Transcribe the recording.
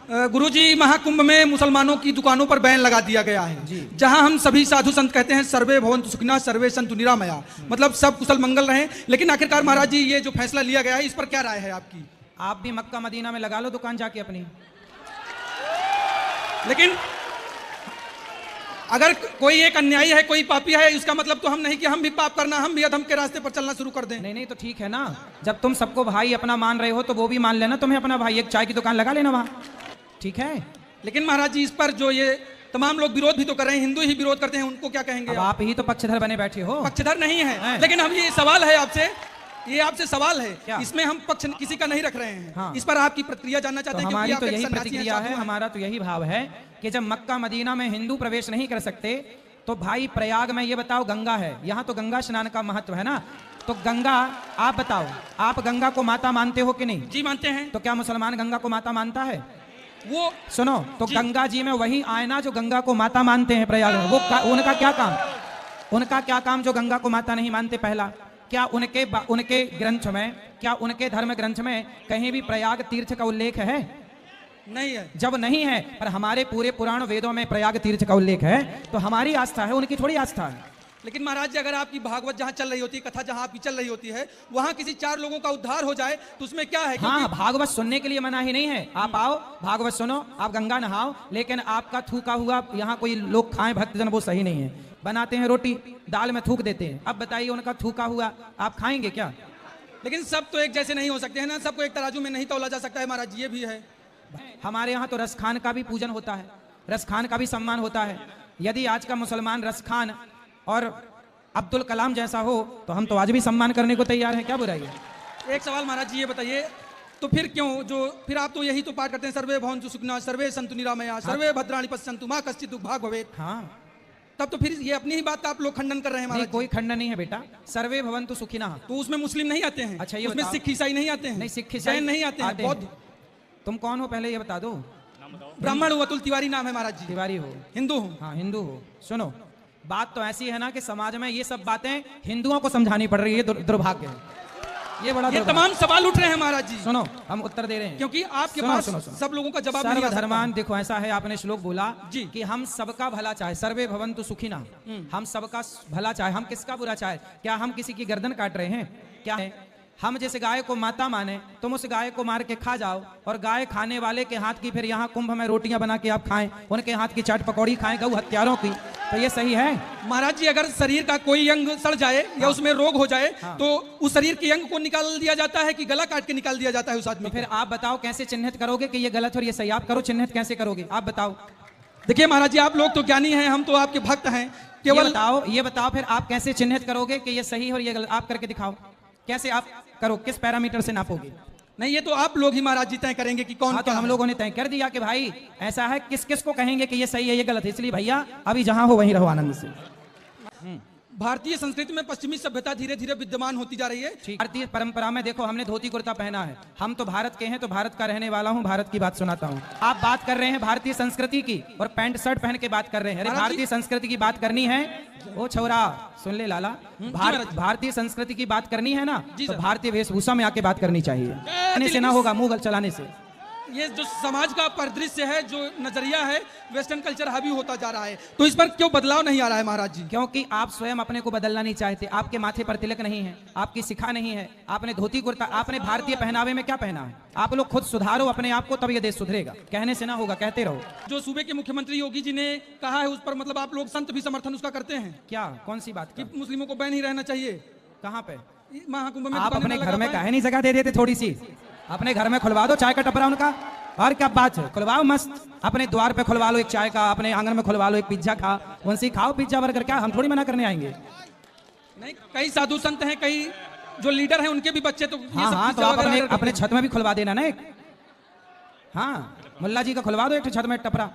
गुरुजी, महाकुंभ में मुसलमानों की दुकानों पर बैन लगा दिया गया है, जहां हम सभी साधु संत कहते हैं सर्वे भवन्तु सुखिनः सर्वे सन्तु निरामया, मतलब सब कुशल मंगल रहें। लेकिन आखिरकार महाराज जी ये जो फैसला लिया गया है इस पर क्या राय है आपकी? आप भी मक्का मदीना में लगा लो दुकान जाके अपनी। लेकिन अगर कोई एक अन्यायी है, कोई पापी है, इसका मतलब तो हम नहीं कि हम भी पाप करना, हम भी अधम के रास्ते पर चलना शुरू कर दें। नहीं नहीं, तो ठीक है ना, जब तुम सबको भाई अपना मान रहे हो तो वो भी मान लेना तुम्हें अपना भाई, एक चाय की दुकान लगा लेना वहाँ, ठीक है। लेकिन महाराज जी इस पर जो ये तमाम लोग विरोध भी तो कर रहे हैं, हिंदू ही विरोध करते हैं, उनको क्या कहेंगे? आप ही तो पक्षधर बने बैठे हो। पक्षधर नहीं है, लेकिन हम ये सवाल है आपसे, ये आपसे सवाल है, इसमें हम पक्ष किसी का नहीं रख रहे हैं। हाँ। इस पर आपकी प्रतिक्रिया जानना चाहते हैं। हमारी तो यही प्रतिक्रिया है, हमारा तो यही भाव है कि जब मक्का मदीना में हिंदू प्रवेश नहीं कर सकते तो भाई प्रयाग में ये बताओ गंगा है, यहाँ तो गंगा स्नान का महत्व है ना, तो गंगा, आप बताओ, आप गंगा को माता मानते हो कि नहीं? जी मानते हैं। तो क्या मुसलमान गंगा को माता मानता है? वो सुनो तो गंगा जी में वही आयना जो गंगा को माता मानते हैं प्रयाग में, वो उनका क्या काम, उनका क्या काम जो गंगा को माता नहीं मानते? पहला, क्या उनके ग्रंथ में, क्या उनके धर्म ग्रंथ में कहीं भी प्रयाग तीर्थ का उल्लेख है? नहीं है। जब नहीं है, पर हमारे पूरे पुराण वेदों में प्रयाग तीर्थ का उल्लेख है, तो हमारी आस्था है, उनकी थोड़ी आस्था है। लेकिन महाराज जी अगर आपकी भागवत जहाँ चल रही होती है, कथा जहाँ आपकी चल रही होती है, वहाँ किसी 4 लोगों का उद्धार हो जाए तो उसमें क्या है? हाँ, भागवत सुनने के लिए मना ही नहीं है, आप आओ भागवत सुनो, आप गंगा नहाओ, लेकिन आपका थूका हुआ यहाँ कोई लोग खाएं भक्तजन, वो सही नहीं है। बनाते हैं रोटी, दाल में थूक देते हैं, अब बताइए उनका थूका हुआ आप खाएंगे क्या? लेकिन सब तो एक जैसे नहीं हो सकते हैं ना, सबको एक तराजू में नहीं तौला जा सकता है महाराज जी, ये भी है। हमारे यहाँ तो रसखान का भी पूजन होता है, रसखान का भी सम्मान होता है। यदि आज का मुसलमान रसखान और अब्दुल कलाम जैसा हो तो हम तो आज भी सम्मान करने को तैयार हैं, क्या बुराई है? एक सवाल महाराज जी ये बताइए, तो फिर क्यों जो फिर आप तो यही तो पाठ करते हैं सर्वे भवन्तु सुखिनः सर्वे सन्तु निरामया सर्वे भद्राणि पश्यन्तु मा कश्चित् दुर्भाग् भवेत्। हाँ, तब तो फिर ये अपनी ही बात का आप लोग खंडन कर रहे हैं महाराज। कोई खंडन नहीं है बेटा, सर्वे भवन्तु सुखिनः। तो उसमें मुस्लिम नहीं आते हैं? अच्छा, ये उसमें सिख ईसाई नहीं आते हैं? नहीं, सिख ईसाई नहीं आते हैं, बौद्ध। तुम कौन हो पहले ये बता दो? ब्राह्मण हूँ, अतुल तिवारी नाम है महाराज जी। तिवारी हो? हिंदू हूँ। हाँ, हिंदू हो। सुनो, बात तो ऐसी है ना कि समाज में ये सब बातें हिंदुओं को समझानी पड़ रही है, दुर्भाग्य है ये, बड़ा ये तमाम सवाल उठ रहे हैं महाराज जी। सुनो, हम उत्तर दे रहे हैं, क्योंकि आपके पास सब लोगों का जवाब नहीं आ सकता। सर्वधर्मान, देखो ऐसा है, आपने श्लोक बोला जी कि हम सबका भला चाहे, सर्वे भवन्तु सुखिनः, हम सबका भला चाहे, हम किसका बुरा चाहे? क्या हम किसी की गर्दन काट रहे हैं? क्या है, हम जैसे गाय को माता माने, तुम उस गाय को मार के खा जाओ और गाय खाने वाले के हाथ की फिर यहाँ कुंभ में रोटियां बना के आप खाएं, उनके हाथ की चाट पकौड़ी खाएं गौ हत्यारों की, तो ये सही है? महाराज जी अगर शरीर का कोई अंग सड़ जाए या उसमें रोग हो जाए तो उस शरीर के अंग को निकाल दिया जाता है कि गला काट के निकाल दिया जाता है उस आदमी? फिर आप बताओ कैसे चिन्हित करोगे कि ये गलत और ये सही? आप करो, चिन्हित कैसे करोगे आप बताओ? देखिए महाराज जी, आप लोग तो ज्ञानी हैं, हम तो आपके भक्त हैं, केवल ये बताओ फिर आप कैसे चिन्हित करोगे कि ये सही और ये गलत? आप करके दिखाओ, कैसे आप करो, किस पैरामीटर से नापोगे? नहीं, ये तो आप लोग ही महाराज जी तय करेंगे कि कौन। तो हम लोगों ने तय कर दिया कि भाई ऐसा है, किस किस को कहेंगे कि ये सही है ये गलत है, इसलिए भैया अभी जहां हो वहीं रहो आनंद से। भारतीय संस्कृति में पश्चिमी सभ्यता धीरे धीरे विद्यमान होती जा रही है। भारतीय परंपरा में देखो, हमने धोती कुर्ता पहना है, हम तो भारत के हैं, तो भारत का रहने वाला हूँ, भारत की बात सुनाता हूँ। आप बात कर रहे हैं भारतीय संस्कृति की और पैंट शर्ट पहन के बात कर रहे हैं। अरे भारतीय संस्कृति की बात करनी है, ओ छोरा सुन ले लाला, भारतीय संस्कृति की बात करनी है ना, तो भारतीय वेशभूषा में आके बात करनी चाहिए, कहने से ना होगा, मुंह चलाने से। ये जो समाज का परिदृश्य है, जो नजरिया है, वेस्टर्न कल्चर हावी होता जा रहा है, तो इस पर क्यों बदलाव नहीं आ रहा है महाराज जी? क्योंकि आप स्वयं अपने को बदलना नहीं चाहते, आपके माथे पर तिलक नहीं है, आपकी शिखा नहीं है, आपने धोती कुर्ता, आपने भारतीय पहनावे में क्या पहना है? आप लोग खुद सुधारो अपने आप को, तब ये देश सुधरेगा, कहने से ना होगा, कहते रहो। जो सूबे के मुख्यमंत्री योगी जी ने कहा है उस पर मतलब आप लोग संत भी समर्थन उसका करते हैं क्या? कौन सी बात? कि मुस्लिमों को बैन ही रहना चाहिए। कहाँ पे? महाकुंभ में। आप अपने घर में काहे नहीं जगह दे देते थोड़ी सी? अपने घर में खुलवा दो चाय का टपरा उनका, और क्या बात है, खुलवाओ मस्त, अपने द्वार पे खुलवा लो एक चाय का, अपने आंगन में खुलवा लो एक पिज्जा खा, उनसे खाओ पिज्जा बर्गर, क्या हम थोड़ी मना करने आएंगे? नहीं, कई साधु संत हैं, कई जो लीडर हैं उनके भी बच्चे तो हाँ, तो आप अपने छत में भी खुलवा देना ना एक। हाँ, मुल्ला जी का खुलवा दो एक छत में टपरा।